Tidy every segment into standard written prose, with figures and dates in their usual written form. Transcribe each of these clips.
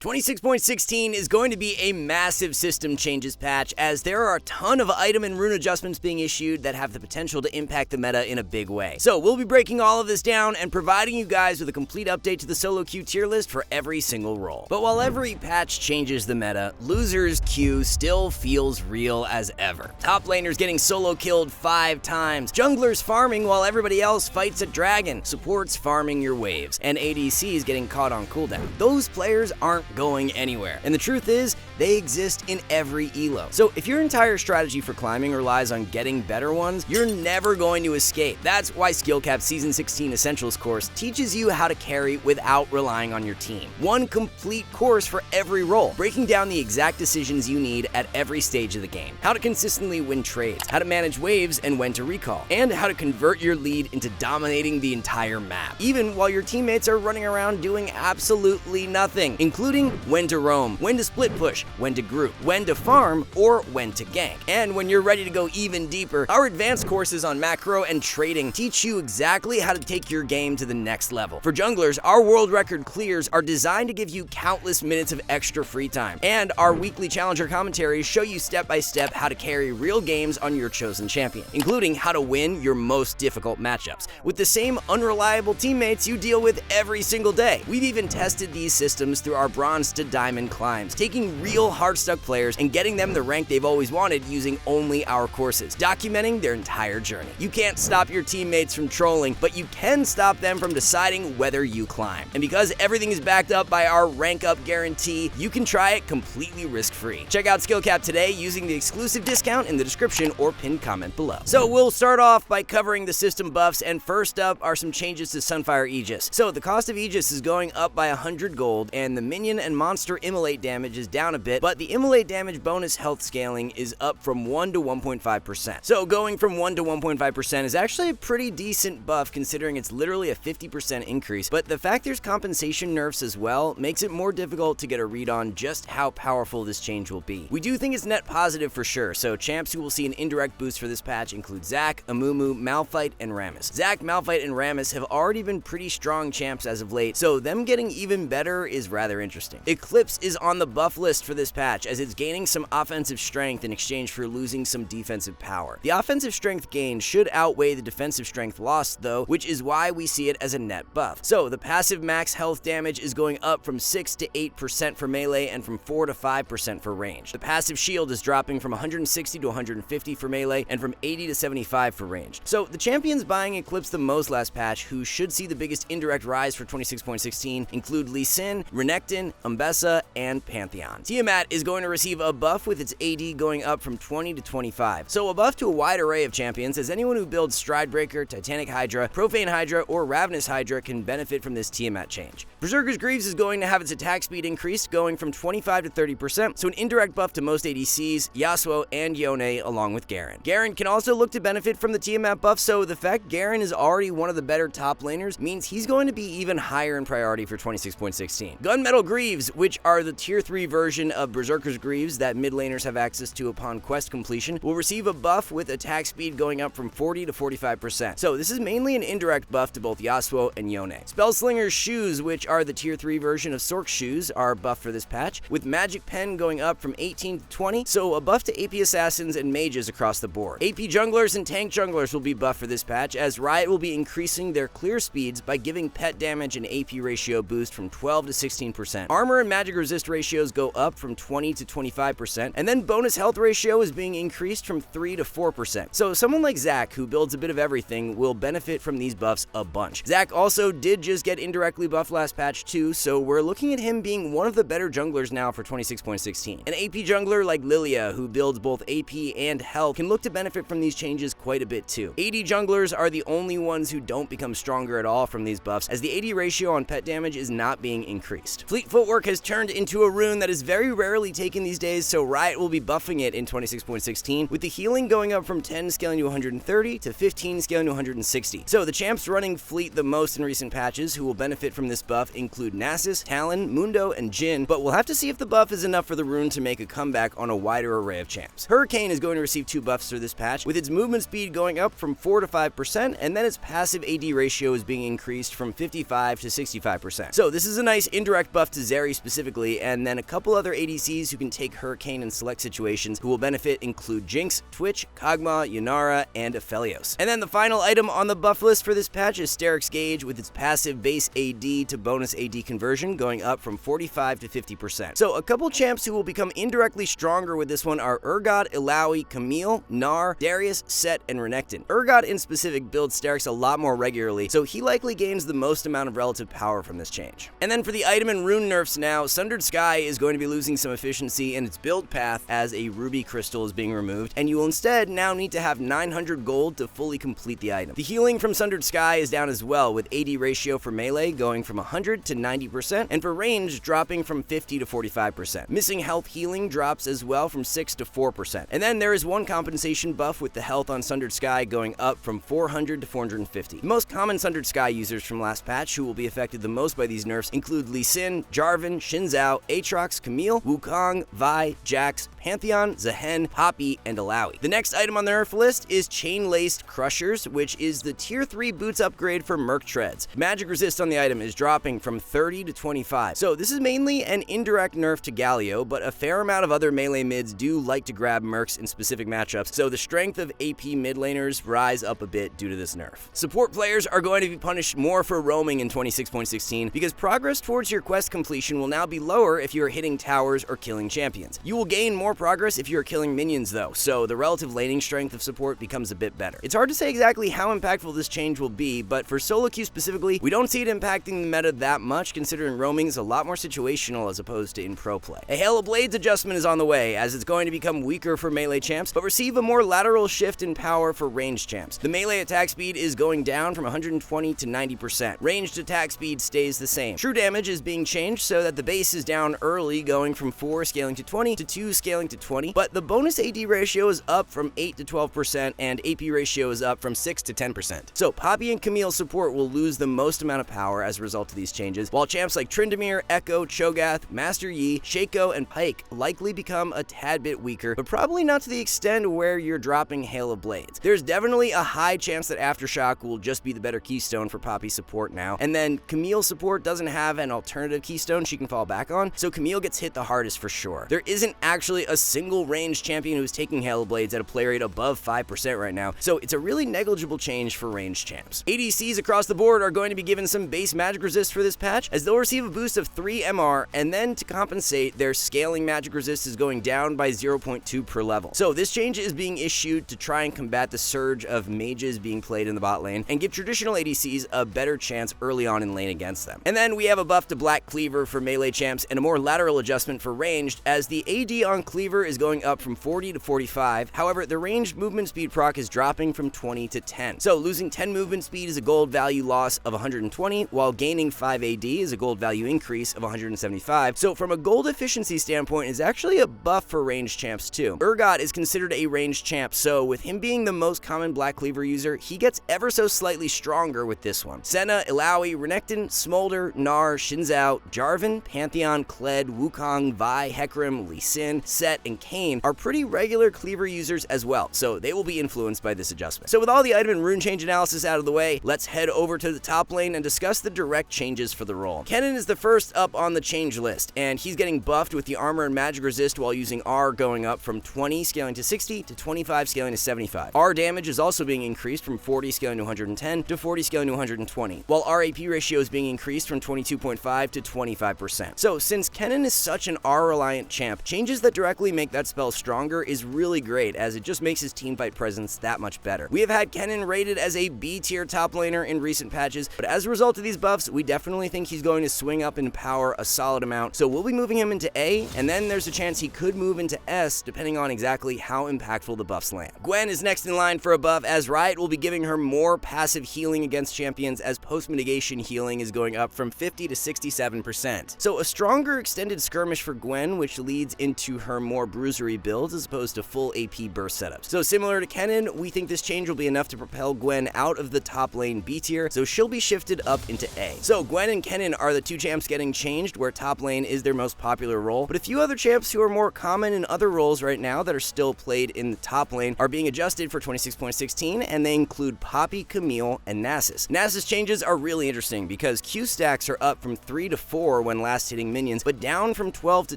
26.16 is going to be a massive system changes patch, as there are a ton of item and rune adjustments being issued that have the potential to impact the meta in a big way. So we'll be breaking all of this down and providing you guys with a complete update to the solo queue tier list for every single role. But while every patch changes the meta, losers queue still feels real as ever. Top laners getting solo killed 5 times, junglers farming while everybody else fights a dragon, supports farming your waves, and ADCs getting caught on cooldown. Those players aren't going anywhere. And the truth is, they exist in every elo. So if your entire strategy for climbing relies on getting better ones, you're never going to escape. That's why SkillCapped Season 16 Essentials course teaches you how to carry without relying on your team. One complete course for every role, breaking down the exact decisions you need at every stage of the game. How to consistently win trades, how to manage waves and when to recall, and how to convert your lead into dominating the entire map, even while your teammates are running around doing absolutely nothing, including when to roam, when to split push, when to group, when to farm, or when to gank. And when you're ready to go even deeper, our advanced courses on macro and trading teach you exactly how to take your game to the next level. For junglers, our world record clears are designed to give you countless minutes of extra free time, and our weekly challenger commentaries show you step by step how to carry real games on your chosen champion, including how to win your most difficult matchups with the same unreliable teammates you deal with every single day. We've even tested these systems through our bronze to diamond climbs, taking real hard-stuck players and getting them the rank they've always wanted using only our courses, documenting their entire journey. You can't stop your teammates from trolling, but you can stop them from deciding whether you climb. And because everything is backed up by our rank up guarantee, you can try it completely risk-free. Check out SkillCapped today using the exclusive discount in the description or pinned comment below. So we'll start off by covering the system buffs, and first up are some changes to Sunfire Aegis. So the cost of Aegis is going up by 100 gold, and the minion and monster immolate damage is down a bit, but the immolate damage bonus health scaling is up from 1 to 1.5%. So going from 1 to 1.5% is actually a pretty decent buff considering it's literally a 50% increase, but the fact there's compensation nerfs as well makes it more difficult to get a read on just how powerful this change will be. We do think it's net positive for sure, so champs who will see an indirect boost for this patch include Zac, Amumu, Malphite, and Rammus. Zac, Malphite, and Rammus have already been pretty strong champs as of late, so them getting even better is rather interesting. Eclipse is on the buff list for this patch, as it's gaining some offensive strength in exchange for losing some defensive power. The offensive strength gain should outweigh the defensive strength lost though, which is why we see it as a net buff. So the passive max health damage is going up from 6 to 8% for melee and from 4 to 5% for range. The passive shield is dropping from 160 to 150 for melee and from 80 to 75 for range. So the champions buying Eclipse the most last patch, who should see the biggest indirect rise for 26.16, include Lee Sin, Renekton, Umbessa, and Pantheon. Tiamat is going to receive a buff with its AD going up from 20 to 25. So a buff to a wide array of champions, as anyone who builds Stridebreaker, Titanic Hydra, Profane Hydra, or Ravenous Hydra can benefit from this Tiamat change. Berserker's Greaves is going to have its attack speed increased, going from 25 to 30%, so an indirect buff to most ADCs, Yasuo, and Yone, along with Garen. Garen can also look to benefit from the Tiamat buff, so the fact Garen is already one of the better top laners means he's going to be even higher in priority for 26.16. Gunmetal Greaves, which are the tier 3 version of Berserker's Greaves that mid laners have access to upon quest completion, will receive a buff with attack speed going up from 40 to 45%. So this is mainly an indirect buff to both Yasuo and Yone. Spellslinger's Shoes, which are the tier 3 version of Sork's Shoes, are buffed for this patch, with Magic Pen going up from 18 to 20, so a buff to AP Assassins and Mages across the board. AP Junglers and Tank Junglers will be buffed for this patch, as Riot will be increasing their clear speeds by giving pet damage and AP ratio boost from 12 to 16%. Armor and magic resist ratios go up from 20 to 25%, and then bonus health ratio is being increased from 3 to 4%. So someone like Zac, who builds a bit of everything, will benefit from these buffs a bunch. Zac also did just get indirectly buffed last patch too, so we're looking at him being one of the better junglers now for 26.16. An AP jungler like Lilia, who builds both AP and health, can look to benefit from these changes quite a bit too. AD junglers are the only ones who don't become stronger at all from these buffs, as the AD ratio on pet damage is not being increased. Fleet Footwork has turned into a rune that is very rarely taken these days, so Riot will be buffing it in 26.16, with the healing going up from 10 scaling to 130 to 15 scaling to 160. So the champs running Fleet the most in recent patches who will benefit from this buff include Nasus, Talon, Mundo, and Jhin, but we'll have to see if the buff is enough for the rune to make a comeback on a wider array of champs. Hurricane is going to receive 2 buffs for this patch, with its movement speed going up from 4 to 5%, and then its passive AD ratio is being increased from 55 to 65%. So this is a nice indirect buff to Zeri specifically, and then a couple other ADCs who can take Hurricane in select situations who will benefit include Jinx, Twitch, Kog'Maw, Yunara, and Aphelios. And then the final item on the buff list for this patch is Steric's Gauge with its passive base AD to bonus AD conversion going up from 45 to 50%. So a couple champs who will become indirectly stronger with this one are Urgot, Illaoi, Camille, Gnar, Darius, Set, and Renekton. Urgot in specific builds Steric's a lot more regularly, so he likely gains the most amount of relative power from this change. And then for the item and rune nerfs now, Sundered Sky is going to be losing some efficiency in its build path as a ruby crystal is being removed, and you will instead now need to have 900 gold to fully complete the item. The healing from Sundered Sky is down as well, with AD ratio for melee going from 100 to 90%, and for range dropping from 50 to 45%. Missing health healing drops as well from 6 to 4%. And then there is one compensation buff with the health on Sundered Sky going up from 400 to 450. The most common Sundered Sky users from last patch who will be affected the most by these nerfs include Lee Sin, Jarvan, Xin Zhao, Aatrox, Camille, Wukong, Vi, Jax, Pantheon, Zehen, Poppy, and Illaoi. The next item on the nerf list is Chain-Laced Crushers, which is the tier 3 boots upgrade for Merc Treads. Magic resist on the item is dropping from 30 to 25. So this is mainly an indirect nerf to Galio, but a fair amount of other melee mids do like to grab Mercs in specific matchups, so the strength of AP mid laners rise up a bit due to this nerf. Support players are going to be punished more for roaming in 26.16 because progress towards your quest completion will now be lower if you are hitting towers or killing champions. You will gain more progress if you are killing minions though, so the relative laning strength of support becomes a bit better. It's hard to say exactly how impactful this change will be, but for solo queue specifically, we don't see it impacting the meta that much considering roaming is a lot more situational as opposed to in pro play. A Hail of Blades adjustment is on the way as it's going to become weaker for melee champs, but receive a more lateral shift in power for ranged champs. The melee attack speed is going down from 120 to 90%. Ranged attack speed stays the same. True damage is being changed so that the base is down early, going from 4 scaling to 20 to 2 scaling to 20, but the bonus AD ratio is up from 8 to 12% and AP ratio is up from 6 to 10%. So Poppy and Camille support will lose the most amount of power as a result of these changes, while champs like Tryndamere, Echo, Cho'Gath, Master Yi, Shaco, and Pyke likely become a tad bit weaker, but probably not to the extent where you're dropping Hail of Blades. There's definitely a high chance that Aftershock will just be the better keystone for Poppy support now, and then Camille support doesn't have an alternative keystone she can fall back on, so Camille gets hit the hardest for sure. There isn't actually a single ranged champion who's taking Hail of Blades at a play rate above 5% right now, so it's a really negligible change for ranged champs. ADCs across the board are going to be given some base magic resist for this patch, as they'll receive a boost of 3 MR, and then to compensate, their scaling magic resist is going down by 0.2 per level. So this change is being issued to try and combat the surge of mages being played in the bot lane and give traditional ADCs a better chance early on in lane against them. And then we have a buff to Black Cleaver for melee champs and a more lateral adjustment for ranged, as the AD on Cleaver is going up from 40 to 45. However, the ranged movement speed proc is dropping from 20 to 10. So losing 10 movement speed is a gold value loss of 120, while gaining 5 AD is a gold value increase of 175. So from a gold efficiency standpoint, it's actually a buff for ranged champs too. Urgot is considered a ranged champ, so with him being the most common Black Cleaver user, he gets ever so slightly stronger with this one. Senna, Illaoi, Renekton, Smolder, Gnar, Xin Zhao, Jarvan, Pantheon, Kled, Wukong, Vi, Hecarim, Lee Sin, Set, and Kayn are pretty regular Cleaver users as well, so they will be influenced by this adjustment. So with all the item and rune change analysis out of the way, let's head over to the top lane and discuss the direct changes for the role. Kennen is the first up on the change list, and he's getting buffed with the armor and magic resist while using R going up from 20 scaling to 60 to 25 scaling to 75. R damage is also being increased from 40 scaling to 110 to 40 scaling to 120, while RAP ratio is being increased from 22.5 to 25%. So since Kennen is such an R-reliant champ, changes that directly make that spell stronger is really great, as it just makes his teamfight presence that much better. We have had Kennen rated as a B tier top laner in recent patches, but as a result of these buffs, we definitely think he's going to swing up in power a solid amount, so we'll be moving him into A, and then there's a chance he could move into S depending on exactly how impactful the buffs land. Gwen is next in line for a buff, as Riot will be giving her more passive healing against champions, as post-mitigation healing is going up from 50 to 67%. So a stronger extended skirmish for Gwen, which leads into her more bruisery builds as opposed to full AP burst setups. So similar to Kennen, we think this change will be enough to propel Gwen out of the top lane B tier, so she'll be shifted up into A. So Gwen and Kennen are the two champs getting changed, where top lane is their most popular role, but a few other champs who are more common in other roles right now that are still played in the top lane are being adjusted for 26.16, and they include Poppy, Camille, and Nasus. Nasus changes are really interesting because Q stacks are up from 3 to 4, 4 when last hitting minions, but down from 12 to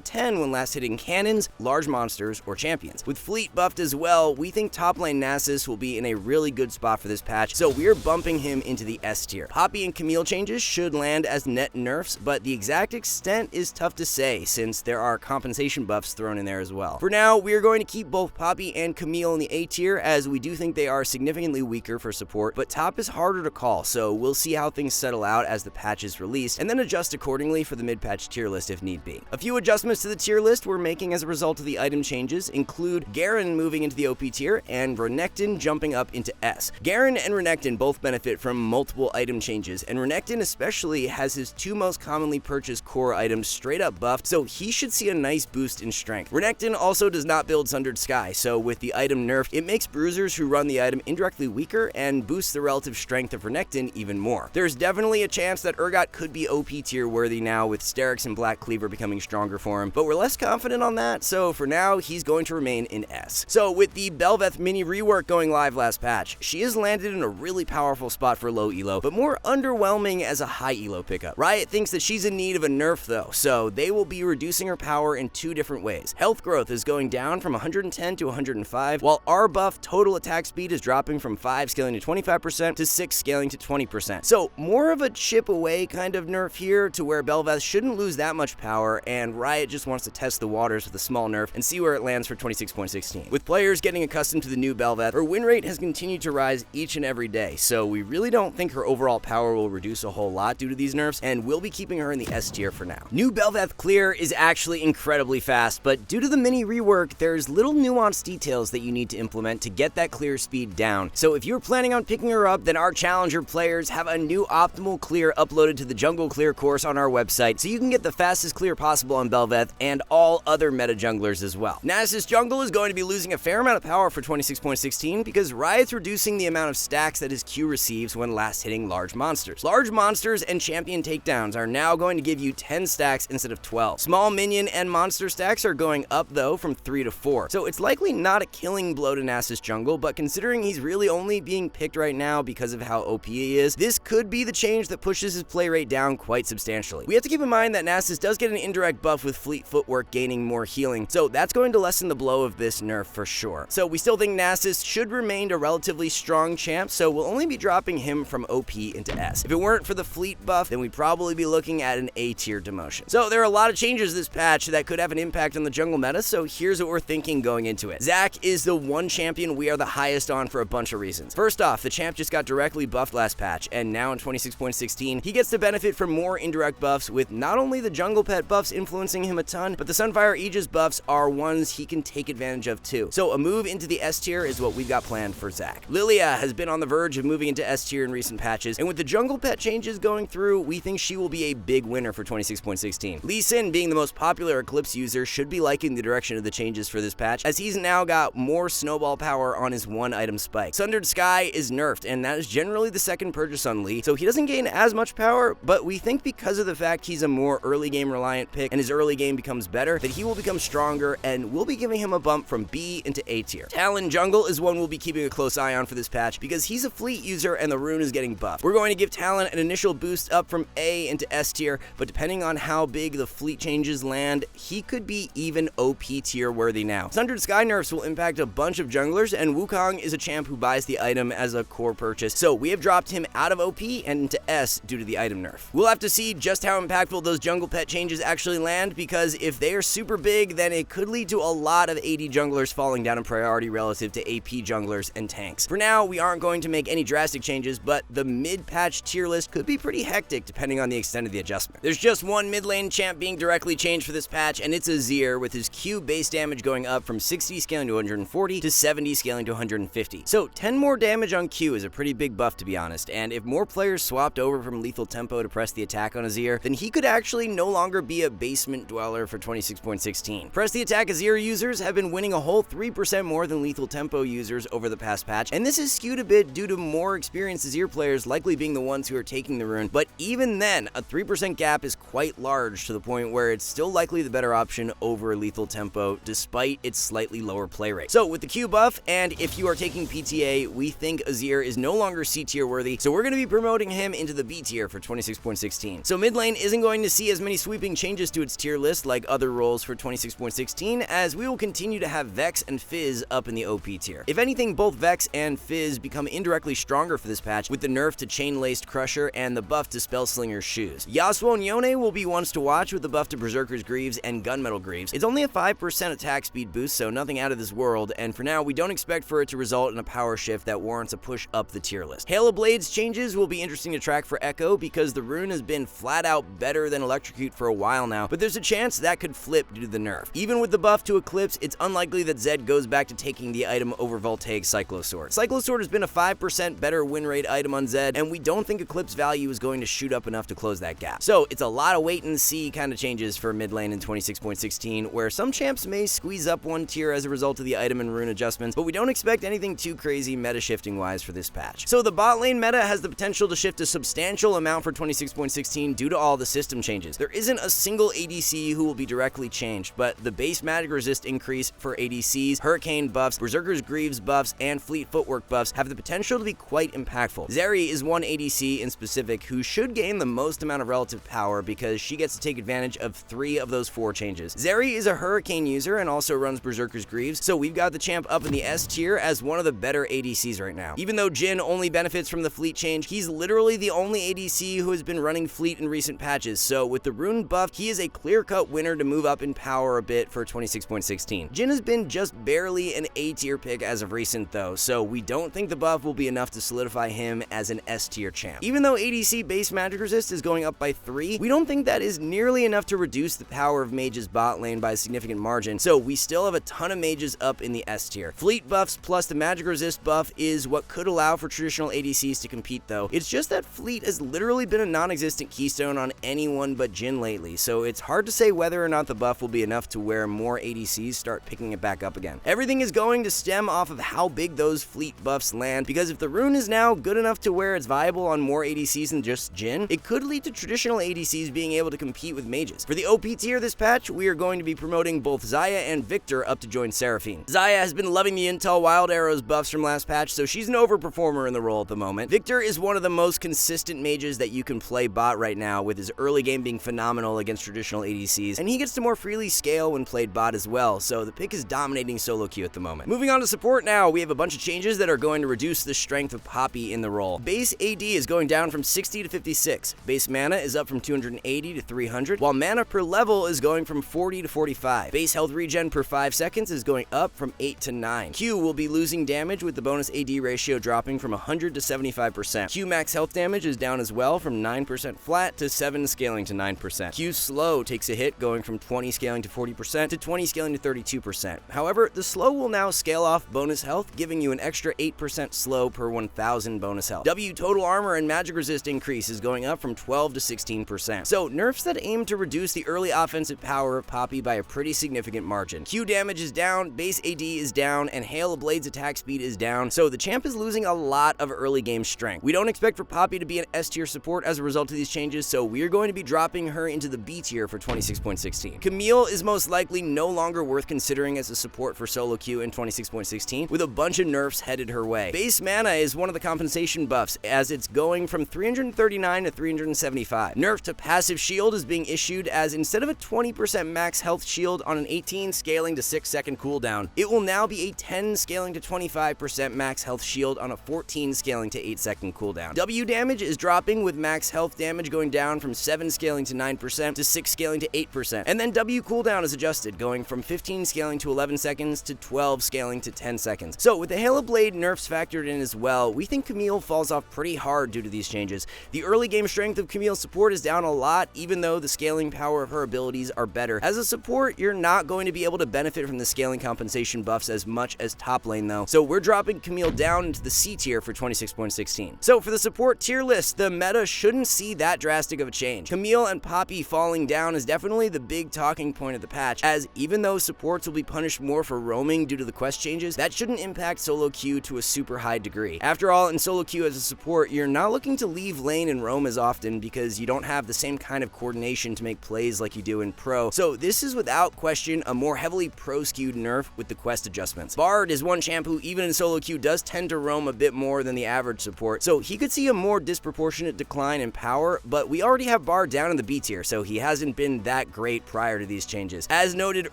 10 when last hitting cannons, large monsters, or champions. With fleet buffed as well, we think top lane Nasus will be in a really good spot for this patch, so we're bumping him into the S tier. Poppy and Camille changes should land as net nerfs, but the exact extent is tough to say since there are compensation buffs thrown in there as well. For now, we are going to keep both Poppy and Camille in the A tier, as we do think they are significantly weaker for support, but top is harder to call, so we'll see how things settle out as the patch is released, and then adjust accordingly for the mid-patch tier list if need be. A few adjustments to the tier list we're making as a result of the item changes include Garen moving into the OP tier and Renekton jumping up into S. Garen and Renekton both benefit from multiple item changes, and Renekton especially has his two most commonly purchased core items straight up buffed, so he should see a nice boost in strength. Renekton also does not build Sundered Sky, so with the item nerfed, it makes bruisers who run the item indirectly weaker and boosts the relative strength of Renekton even more. There's definitely a chance that Urgot could be OP tier worthy now, with Sterix and Black Cleaver becoming stronger for him, but we're less confident on that, so for now, he's going to remain in S. So with the Bel'Veth mini rework going live last patch, she has landed in a really powerful spot for low elo, but more underwhelming as a high elo pickup. Riot thinks that she's in need of a nerf though, so they will be reducing her power in two different ways. Health growth is going down from 110 to 105, while R buff total attack speed is dropping from 5 scaling to 25% to 6 scaling to 20%. So more of a chip away kind of nerf here, to where Bel'Veth shouldn't lose that much power, and Riot just wants to test the waters with a small nerf and see where it lands for 26.16. With players getting accustomed to the new Bel'Veth, her win rate has continued to rise each and every day, so we really don't think her overall power will reduce a whole lot due to these nerfs, and we'll be keeping her in the S tier for now. New Bel'Veth clear is actually incredibly fast, but due to the mini rework, there's little nuanced details that you need to implement to get that clear speed down. So if you're planning on picking her up, then our challenger players have a new optimal clear uploaded to the jungle clear course on our website, so you can get the fastest clear possible on Bel'Veth and all other meta junglers as well. Nasus jungle is going to be losing a fair amount of power for 26.16 because Riot's reducing the amount of stacks that his Q receives when last hitting large monsters. Large monsters and champion takedowns are now going to give you 10 stacks instead of 12. Small minion and monster stacks are going up though from 3 to 4. So it's likely not a killing blow to Nasus jungle, but considering he's really only being picked right now because of how OP he is, this could be the change that pushes his play rate down quite substantially. We have to keep in mind that Nasus does get an indirect buff with fleet footwork gaining more healing, so that's going to lessen the blow of this nerf for sure. So we still think Nasus should remain a relatively strong champ, so we'll only be dropping him from OP into S. If it weren't for the fleet buff, then we'd probably be looking at an A tier demotion. So there are a lot of changes this patch that could have an impact on the jungle meta, so here's what we're thinking going into it. Zac is the one champion we are the highest on for a bunch of reasons. First off, the champ just got directly buffed last patch, and now in 26.16, he gets to benefit from more indirect buffs, with not only the jungle pet buffs influencing him a ton, but the Sunfire Aegis buffs are ones he can take advantage of too. So a move into the S tier is what we've got planned for Zac. Lilia has been on the verge of moving into S tier in recent patches, and with the jungle pet changes going through, we think she will be a big winner for 26.16. Lee Sin, being the most popular Eclipse user, should be liking the direction of the changes for this patch, as he's now got more snowball power on his one item spike. Sundered Sky is nerfed, and that is generally the second purchase on Lee, so he doesn't gain as much power, but we think because of the fact he's a more early game reliant pick and his early game becomes better, that he will become stronger, and we'll be giving him a bump from B into A tier. Talon jungle is one we'll be keeping a close eye on for this patch because he's a fleet user and the rune is getting buffed. We're going to give Talon an initial boost up from A into S tier, but depending on how big the fleet changes land, he could be even OP tier worthy now. Sundered Sky nerfs will impact a bunch of junglers, and Wukong is a champ who buys the item as a core purchase, so we have dropped him out of OP and into S due to the item nerf. We'll have to see just how impactful those jungle pet changes actually land, because if they are super big, then it could lead to a lot of AD junglers falling down in priority relative to AP junglers and tanks. For now, we aren't going to make any drastic changes, but the mid-patch tier list could be pretty hectic depending on the extent of the adjustment. There's just one mid lane champ being directly changed for this patch, and it's Azir, with his Q base damage going up from 60 scaling to 140 to 70 scaling to 150. So 10 more damage on Q is a pretty big buff, to be honest, and if more players swapped over from lethal tempo to press the attack on Azir, then he could actually no longer be a basement dweller for 26.16. Press the attack Azir users have been winning a whole 3% more than lethal tempo users over the past patch, and this is skewed a bit due to more experienced Azir players likely being the ones who are taking the rune, but even then, a 3% gap is quite large, to the point where it's still likely the better option over lethal tempo despite its slightly lower play rate. So with the Q buff, and if you are taking PTA, we think Azir is no longer C tier worthy, so we're going to be promoting him into the B tier for 26.16. So mid lane is isn't going to see as many sweeping changes to its tier list like other roles for 26.16, as we will continue to have Vex and Fizz up in the OP tier. If anything, both Vex and Fizz become indirectly stronger for this patch with the nerf to Chain-Laced Crusher and the buff to Spellslinger's Shoes. Yasuo and Yone will be ones to watch with the buff to Berserker's Greaves and Gunmetal Greaves. It's only a 5% attack speed boost, so nothing out of this world, and for now, we don't expect for it to result in a power shift that warrants a push up the tier list. Hail of Blades changes will be interesting to track for Echo because the rune has been flat out better than Electrocute for a while now, but there's a chance that could flip due to the nerf. Even with the buff to Eclipse, it's unlikely that Zed goes back to taking the item over Voltaic Cyclosword. Cyclosword has been a 5% better win rate item on Zed, and we don't think Eclipse value is going to shoot up enough to close that gap. So it's a lot of wait and see kind of changes for mid lane in 26.16, where some champs may squeeze up one tier as a result of the item and rune adjustments, but we don't expect anything too crazy meta shifting wise for this patch. So the bot lane meta has the potential to shift a substantial amount for 26.16 due to all the system changes. There isn't a single ADC who will be directly changed, but the base magic resist increase for ADCs, Hurricane buffs, Berserker's Greaves buffs, and Fleet Footwork buffs have the potential to be quite impactful. Zeri is one ADC in specific who should gain the most amount of relative power because she gets to take advantage of 3 of those 4 changes. Zeri is a Hurricane user and also runs Berserker's Greaves, so we've got the champ up in the S tier as one of the better ADCs right now. Even though Jhin only benefits from the Fleet change, he's literally the only ADC who has been running Fleet in recent patches, so with the rune buff, he is a clear-cut winner to move up in power a bit for 26.16. Jhin has been just barely an A tier pick as of recent though, so we don't think the buff will be enough to solidify him as an S tier champ. Even though ADC base magic resist is going up by 3, we don't think that is nearly enough to reduce the power of mages bot lane by a significant margin, so we still have a ton of mages up in the S tier. Fleet buffs plus the magic resist buff is what could allow for traditional ADCs to compete though. It's just that Fleet has literally been a non-existent keystone on anyone but Jhin lately, so it's hard to say whether or not the buff will be enough to where more ADCs start picking it back up again. Everything is going to stem off of how big those Fleet buffs land, because if the rune is now good enough to where it's viable on more ADCs than just Jhin, it could lead to traditional ADCs being able to compete with mages. For the OP tier this patch, we are going to be promoting both Xayah and Victor up to join Seraphine. Xayah has been loving the Intel Wild Arrows buffs from last patch, so she's an overperformer in the role at the moment. Victor is one of the most consistent mages that you can play bot right now, with his early game being phenomenal against traditional ADCs, and he gets to more freely scale when played bot as well, so the pick is dominating solo queue at the moment. Moving on to support now, we have a bunch of changes that are going to reduce the strength of Poppy in the role. Base AD is going down from 60 to 56. Base mana is up from 280 to 300, while mana per level is going from 40 to 45. Base health regen per 5 seconds is going up from 8 to 9. Q will be losing damage with the bonus AD ratio dropping from 100 to 75%. Q max health damage is down as well from 9% flat to 7 scaling to 9%. Q slow takes a hit going from 20 scaling to 40% to 20 scaling to 32%. However, the slow will now scale off bonus health, giving you an extra 8% slow per 1000 bonus health. W total armor and magic resist increase is going up from 12 to 16%. So nerfs that aim to reduce the early offensive power of Poppy by a pretty significant margin. Q damage is down, base AD is down, and Hail of Blades attack speed is down, so the champ is losing a lot of early game strength. We don't expect for Poppy to be an S tier support as a result of these changes, so we are going to be dropping her into the B tier for 26.16. Camille is most likely no longer worth considering as a support for solo queue in 26.16, with a bunch of nerfs headed her way. Base mana is one of the compensation buffs, as it's going from 339 to 375. Nerf to passive shield is being issued, as instead of a 20% max health shield on an 18 scaling to 6 second cooldown, it will now be a 10 scaling to 25% max health shield on a 14 scaling to 8 second cooldown. W damage is dropping, with max health damage going down from 7 scaling to 9% to 6 scaling to 8%. And then W cooldown is adjusted, going from 15 scaling to 11 seconds to 12 scaling to 10 seconds. So with the Hail of Blade nerfs factored in as well, we think Camille falls off pretty hard due to these changes. The early game strength of Camille's support is down a lot, even though the scaling power of her abilities are better. As a support, you're not going to be able to benefit from the scaling compensation buffs as much as top lane though, so we're dropping Camille down into the C tier for 26.16. So for the support tier list, the meta shouldn't see that drastic of a change. Camille and Poppy falling down is definitely the big talking point of the patch, as even though supports will be punished more for roaming due to the quest changes, that shouldn't impact solo queue to a super high degree. After all, in solo queue as a support, you're not looking to leave lane and roam as often because you don't have the same kind of coordination to make plays like you do in pro, so this is without question a more heavily pro skewed nerf with the quest adjustments. Bard is one champ who even in solo queue does tend to roam a bit more than the average support, so he could see a more disproportionate decline in power, but we already have of bar down in the B tier, so he hasn't been that great prior to these changes. As noted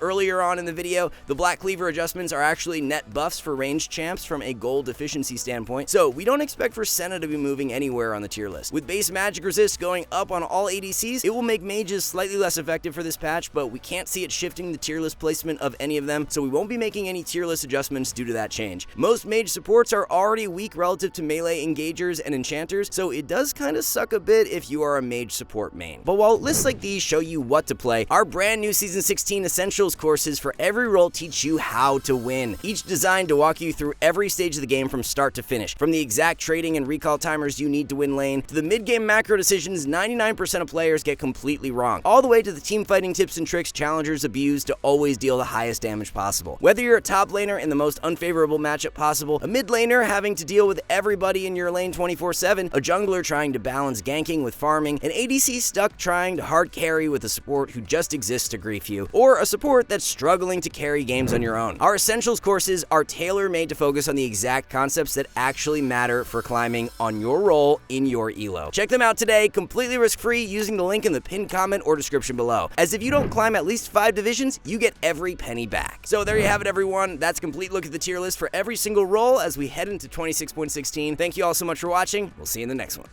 earlier on in the video, the Black Cleaver adjustments are actually net buffs for ranged champs from a gold efficiency standpoint, so we don't expect for Senna to be moving anywhere on the tier list. With base magic resist going up on all ADCs, it will make mages slightly less effective for this patch, but we can't see it shifting the tier list placement of any of them, so we won't be making any tier list adjustments due to that change. Most mage supports are already weak relative to melee engagers and enchanters, so it does kind of suck a bit if you are a mage support main. But while lists like these show you what to play, our brand new Season 16 Essentials courses for every role teach you how to win, each designed to walk you through every stage of the game from start to finish, from the exact trading and recall timers you need to win lane, to the mid-game macro decisions 99% of players get completely wrong, all the way to the team fighting tips and tricks challengers abuse to always deal the highest damage possible. Whether you're a top laner in the most unfavorable matchup possible, a mid laner having to deal with everybody in your lane 24/7, a jungler trying to balance ganking with farming, an ADC stuck trying to hard carry with a support who just exists to grief you, or a support that's struggling to carry games on your own. Our Essentials courses are tailor-made to focus on the exact concepts that actually matter for climbing on your role in your elo. Check them out today, completely risk-free, using the link in the pinned comment or description below, as if you don't climb at least 5 divisions, you get every penny back. So there you have it, everyone. That's a complete look at the tier list for every single role as we head into 26.16. Thank you all so much for watching. We'll see you in the next one.